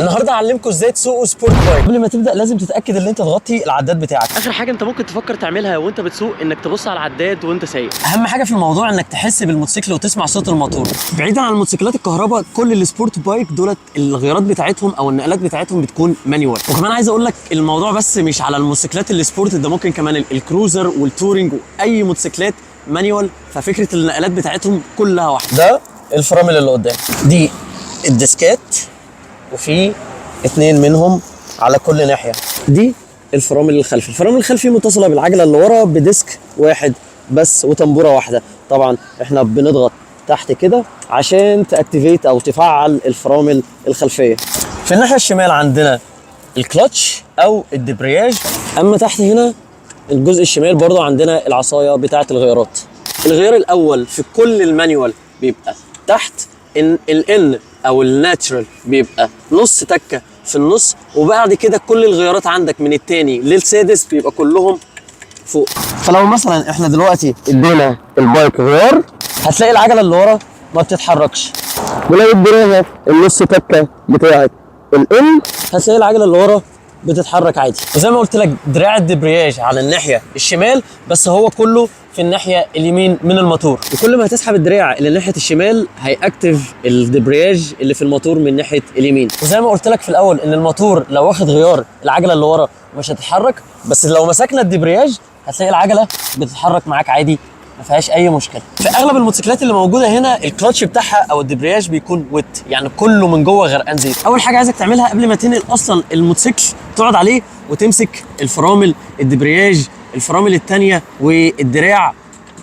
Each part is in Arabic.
النهارده هعلمكم ازاي تسوقوا سبورت بايك. قبل ما تبدا لازم تتاكد ان انت تغطي العداد بتاعك. اخر حاجه انت ممكن تفكر تعملها وانت بتسوق انك تبص على العداد وانت سايق. اهم حاجه في الموضوع انك تحس بالموتوسيكل وتسمع صوت الموتور. بعيدا عن الموتوسيكلات الكهرباء، كل السبورت بايك دولت الغيارات بتاعتهم او النقلات بتاعتهم بتكون مانيوال. وكمان عايز اقول لك الموضوع بس مش على الموتوسيكلات السبورت، ده ممكن كمان الكروزر والتورنج واي موتوسيكلات مانيوال. ففكره النقلات بتاعتهم كلها واحده. ده الفرامل اللي قدام، دي الديسكات وفي 2 منهم على كل ناحيه. دي الفرامل الخلفي. الفرامل الخلفي متصله بالعجله اللي ورا بديسك واحد بس وتنبوره واحده. طبعا احنا بنضغط تحت كده عشان تاكتيفيت او تفعل الفرامل الخلفيه. في الناحيه الشمال عندنا الكلتش او الدبرياج. اما تحت هنا الجزء الشمال برضو عندنا العصايه بتاعه الغيارات. الغيار الاول في كل المانيوال بيبقى تحت، ان الان او الناتشرال بيبقى نص تكه في النص، وبعد كده كل الغيارات عندك من الثاني للسادس بيبقى كلهم فوق. فلو مثلا احنا دلوقتي ادينا البايك غيار، هتلاقي العجله اللي ورا ما بتتحركش، ولو اديناها النص تكه بتاعت الان هتلاقي العجله اللي ورا بتتحرك عادي. وزي ما قلت لك دراع الدبرياج على الناحيه الشمال، بس هو كله في الناحيه اليمين من الموتور. وكل ما هتسحب الدراع اللي ناحيه الشمال هيأكتف الدبرياج اللي في الموتور من ناحيه اليمين. وزي ما قلت لك في الاول ان الموتور لو واخد غيار العجله اللي ورا مش هتتحرك، بس لو مسكنا الدبرياج هتلاقي العجله بتتحرك معاك عادي، ما فيهاش اي مشكله. في اغلب الموتوسيكلات اللي موجوده هنا الكلتش بتاعها او الدبرياج بيكون ويت، يعني كله من جوه غرقان زيت. اول حاجه عايزك تعملها قبل ما تنقل اصلا الموتوسيكل تقعد عليه وتمسك الفرامل، الدبرياج، الفرامل الثانيه والدراع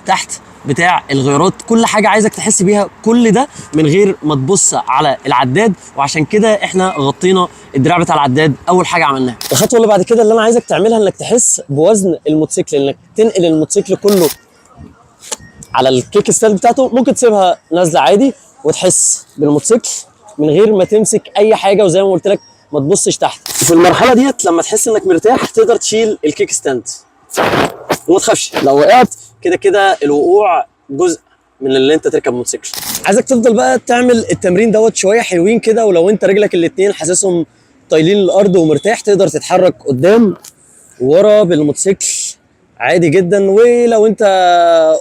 تحت بتاع الغيارات، كل حاجه عايزك تحس بيها كل ده من غير ما تبص على العداد. وعشان كده احنا غطينا الدراع بتاع العداد اول حاجه عملناها. الخطوه اللي بعد كده اللي انا عايزك تعملها انك تحس بوزن الموتوسيكل، انك تنقل الموتوسيكل كله على الكيك ستاند بتاعته. ممكن تسيبها نازله عادي وتحس بالموتوسيكل من غير ما تمسك اي حاجه، وزي ما قلت لك ما تبصش تحت. في المرحله ديت لما تحس انك مرتاح تقدر تشيل الكيك ستاند وما تخافش لو وقعت، كده كده الوقوع جزء من اللي انت تركب موتوسيكل. عايزك تفضل بقى تعمل التمرين دوت شويه حلوين كده، ولو انت رجلك الاتنين حاسسهم طايلين الارض ومرتاح تقدر تتحرك قدام ورا بالموتوسيكل عادي جدا. ولو انت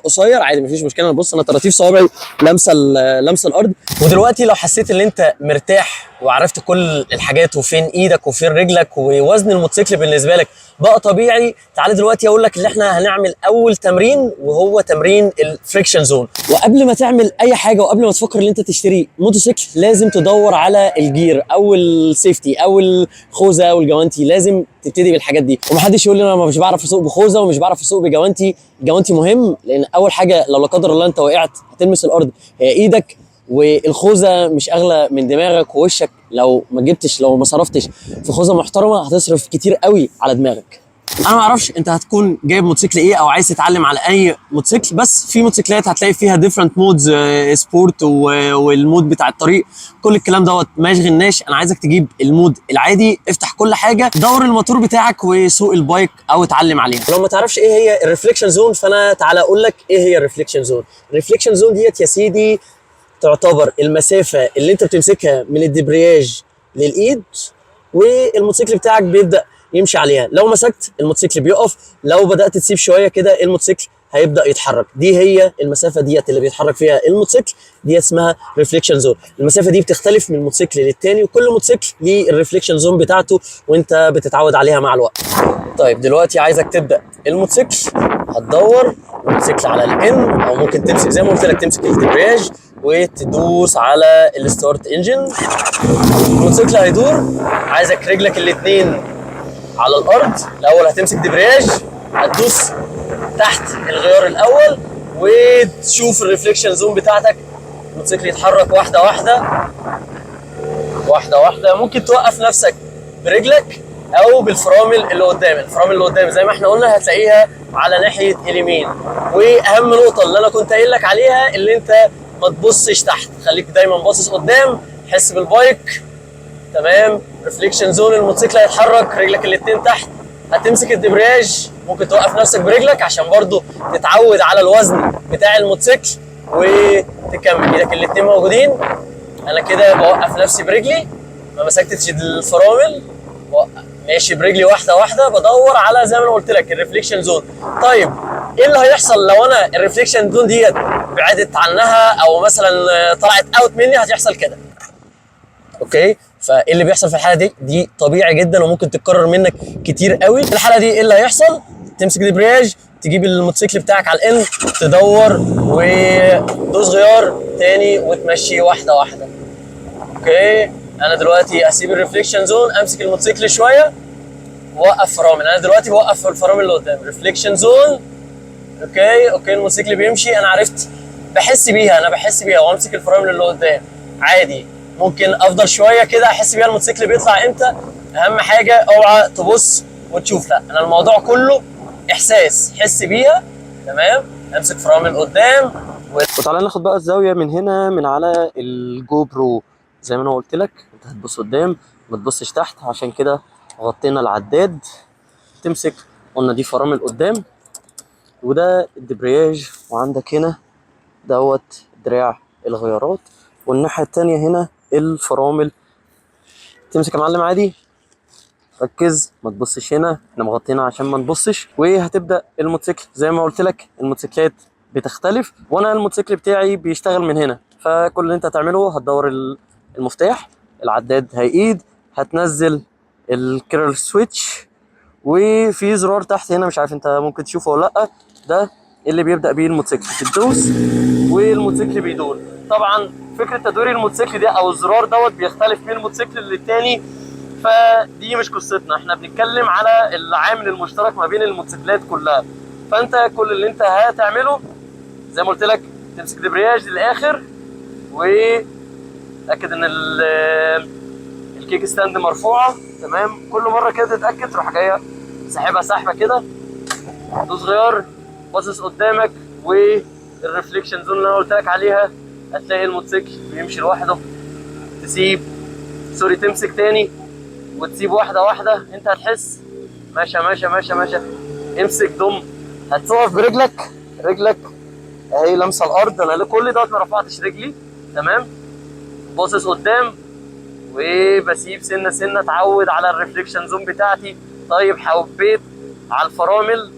قصير عادي مفيش مشكله. بص انا طراطيف صوابعي لامسه الارض. ودلوقتي لو حسيت ان انت مرتاح وعرفت كل الحاجات وفين ايدك وفين رجلك ووزن الموتوسيكل بالنسبه لك بقى طبيعي، تعالى دلوقتي اقول لك اللي احنا هنعمل اول تمرين، وهو تمرين الفريكشن زون. وقبل ما تعمل اي حاجه وقبل ما تفكر ان انت تشتري موتوسيكل لازم تدور على الجير او السيفتي او الخوذه او الجوانتي. لازم تبتدي بالحاجات دي. ومحدش يقول لي انا مش بعرف اسوق بخوذه ومش بعرف اسوق بجوانتي. الجوانتي مهم، لان اول حاجه لو لا قدر الله انت وقعت هتلمس الارض هي ايدك، والخوذه مش اغلى من دماغك ووشك. لو ما صرفتش في خوذه محترمه هتصرف كتير قوي على دماغك. انا ما اعرفش انت هتكون جايب موتوسيكل ايه او عايز تتعلم على اي موتوسيكل، بس في موتوسيكلات هتلاقي فيها ديفرنت مودز، سبورت والمود بتاع الطريق. كل الكلام دوت ما يشغلناش. انا عايزك تجيب المود العادي، افتح كل حاجه، دور الموتور بتاعك وسوق البايك او اتعلم عليها. لو ما تعرفش ايه هي الريفليكشن زون فانا تعالى اقول لك ايه هي الريفليكشن زون. الريفليكشن زون ديت يا سيدي تعتبر المسافه اللي انت بتمسكها من الدبرياج للايد والموتوسيكل بتاعك بيبدا يمشي عليها. لو مسكت الموتوسيكل بيقف، لو بدات تسيب شويه كده الموتوسيكل هيبدا يتحرك. دي هي المسافه ديت اللي بيتحرك فيها الموتوسيكل، دي اسمها ريفليكشن زون. المسافه دي بتختلف من موتوسيكل للتاني، وكل موتوسيكل ليه الريفليكشن زون بتاعته وانت بتتعود عليها مع الوقت. طيب دلوقتي عايزك تبدا الموتوسيكل، هتدور الموتوسيكل على الان، او ممكن تمسك زي ما قلت لك تمسك الدبرياج وتدوس على الستارت انجن. الموتوسيكل هيدور. عايزك رجلك الاثنين على الارض. الاول هتمسك دبرياج، هتدوس تحت الغيار الاول وتشوف الريفليكشن زون بتاعتك. الموتوسيكل يتحرك واحده واحده واحده واحده. ممكن توقف نفسك برجلك او بالفرامل اللي قدام. الفرامل اللي قدام زي ما احنا قلنا هتلاقيها على ناحيه اليمين. واهم نقطه اللي انا كنت قايل لك عليها اللي انت ما تبصش تحت، خليك دايما باصص قدام، حس بالبايك. تمام. ريفليكشن زون الموتوسيكل هيتحرك، رجلك الاثنين تحت، هتمسك الدبرياج، ممكن توقف نفسك برجلك عشان برضو تتعود على الوزن بتاع الموتوسيكل وتكمل. ايدك الاثنين موجودين. انا كده بوقف نفسي برجلي ما مسكتش الفرامل ماشي برجلي واحده واحده بدور على زي ما انا قلت لك الريفليكشن زون. طيب ايه اللي هيحصل لو انا الريفليكشن زون ديت بعدت عنها او مثلا طلعت اوت مني؟ هتحصل كده. اوكي، فايه اللي بيحصل في الحاله دي طبيعي جدا وممكن تتكرر منك كتير قوي. في الحاله دي ايه اللي هيحصل؟ تمسك الدبرياج، تجيب الموتوسيكل بتاعك على الان، تدور ودوس غيار تاني وتمشي واحده واحده. اوكي، انا دلوقتي اسيب الريفليكشن زون، امسك الموتوسيكل شويه واوقف فرامل. انا دلوقتي بوقف الفرامل اللي قدام، ريفليكشن زون. اوكي الموتوسيكل بيمشي، انا عرفت بحس بيها، انا بحس بيها وامسك الفرامل اللي قدام عادي. ممكن افضل شويه كده احس بيها الموتوسيكل بيطلع امتى. اهم حاجه اوعى تبص وتشوف، لا انا الموضوع كله احساس، حس بيها. تمام، امسك فرامل قدام وتعالى ناخد بقى الزاويه من هنا من على الجو برو. زي ما انا قلت لك انت هتبص قدام ما تبصش تحت، عشان كده غطينا العداد. تمسك، قلنا دي فرامل قدام وده الدبرياج، وعندك هنا دوت دراع الغيارات، والناحيه التانيه هنا الفرامل. تمسك يا معلم عادي، ركز ما تبصش هنا، احنا مغطينا عشان ما نبصش. وهتبدا الموتوسيكل زي ما قلت لك، الموتوسيكلات بتختلف وانا الموتوسيكل بتاعي بيشتغل من هنا. فكل اللي انت هتعمله هتدور المفتاح، العداد هيقيد، هتنزل الكيرل سويتش، وفي زرار تحت هنا مش عارف انت ممكن تشوفه ولا لا، ده اللي بيبدا بيه الموتوسيكل. بتدوس والموتوسيكل بيدور. طبعا فكره تدوير الموتوسيكل ده او الزرار دوت بيختلف من الموتوسيكل للتاني، فدي مش قصتنا، احنا بنتكلم على العامل المشترك ما بين الموتوسيكلات كلها. فانت كل اللي انت هتعمله زي ما قلت لك، تمسك دبرياج للاخر وتاكد ان الكيك ستاند مرفوعه. تمام، كل مره كده تتاكد تروح جايه ساحبها سحبه كده، دوس غيار، باصص قدامك، والريفليكشن زون اللي انا قلت لك عليها هتلاقي الموتوسيكل بيمشي لوحده. تسيب تمسك تاني وتسيب واحده واحده، انت هتحس ماشي ماشي ماشي ماشي. امسك ضم، هتقف برجلك، رجلك اهي لامسه الارض. انا كل دوت ما رفعتش رجلي. تمام، باصص قدام وبسيب سنه سنه، اتعود على الريفليكشن زون بتاعتي. طيب حبيت على الفرامل،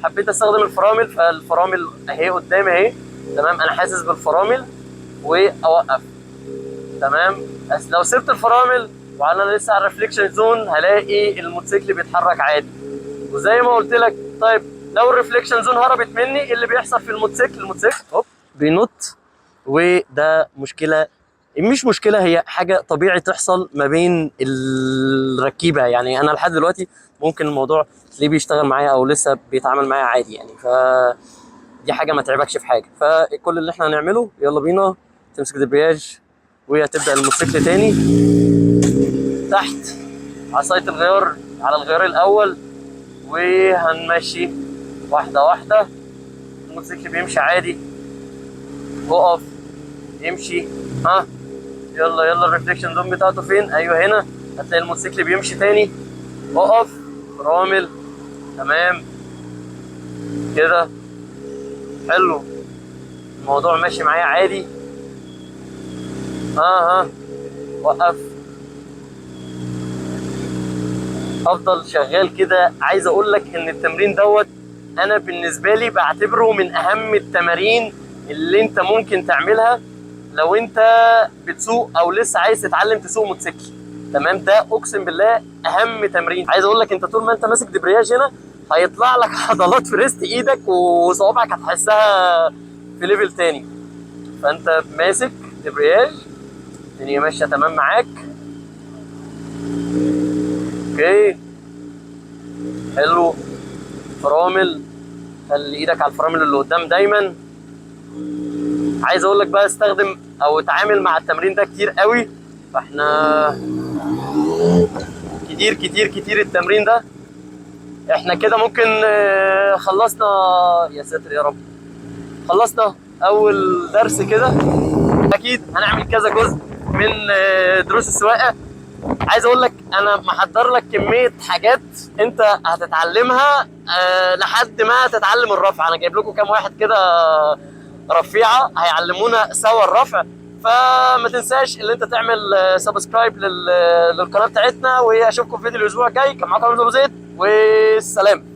حبيت استخدم الفرامل، فالفرامل اهي قدامي اهي. تمام، انا حاسس بالفرامل واوقف. تمام، بس لو سبت الفرامل وانا لسه على الريفليكشن زون هلاقي الموتوسيكل بيتحرك عادي. وزي ما قلت لك، طيب لو الريفليكشن زون هربت مني ايه اللي بيحصل في الموتوسيكل؟ الموتوسيكل هوب بينط، وده مشكله، مش مشكله، هي حاجه طبيعي تحصل ما بين الركيبه. يعني انا لحد دلوقتي ممكن الموضوع ليه بيشتغل معايا او لسه بيتعامل معايا عادي يعني، دي حاجه ما تعبكش في حاجه. فكل اللي احنا هنعمله يلا بينا، تمسك الدبرياج وهتبدا الموتوسيكل تاني تحت عصايه الغيار على الغيار الاول، وهنمشي واحده واحده. الموتوسيكل بيمشي عادي، اقف يمشي. ها يلا الريفليكشن زون بتاعته فين؟ ايوه هنا. هتلاقي الموتوسيكل بيمشي تاني، اقف فرامل. تمام كده، حلو، الموضوع ماشي معايا عادي. ها وقف، افضل شغال كده. عايز اقول لك ان التمرين دوت انا بالنسبه لي بعتبره من اهم التمارين اللي انت ممكن تعملها لو انت بتسوق او لسه عايز تتعلم تسوق موتوسيكل. تمام، ده اقسم بالله اهم تمرين. عايز اقول لك انت طول ما انت ماسك دبرياج هنا هيطلع لك عضلات في ريست ايدك وصوابعك هتحسها في ليفل تاني. فانت ماسك دبرياج، الدنيا ماشيه تمام معاك. اوكي حلو، فرامل، خلي ايدك على الفرامل اللي قدام دايما. عايز اقول لك بقى استخدم او اتعامل مع التمرين ده كتير قوي. فاحنا كتير كتير كتير التمرين ده. احنا كده ممكن خلصنا، يا ساتر يا رب، خلصنا اول درس كده. اكيد هنعمل كذا جزء من دروس السواقه. عايز اقول لك انا محضر لك كميه حاجات انت هتتعلمها لحد ما تتعلم الرفع. انا جايب لكم كام واحد كده رفيعه هيعلمونا سوا الرفع. فما تنساش ان انت تعمل سبسكرايب للقناه بتاعتنا، واشوفكم في فيديو الاسبوع الجاي. كان معاكم عمرو أبو زيد، والسلام.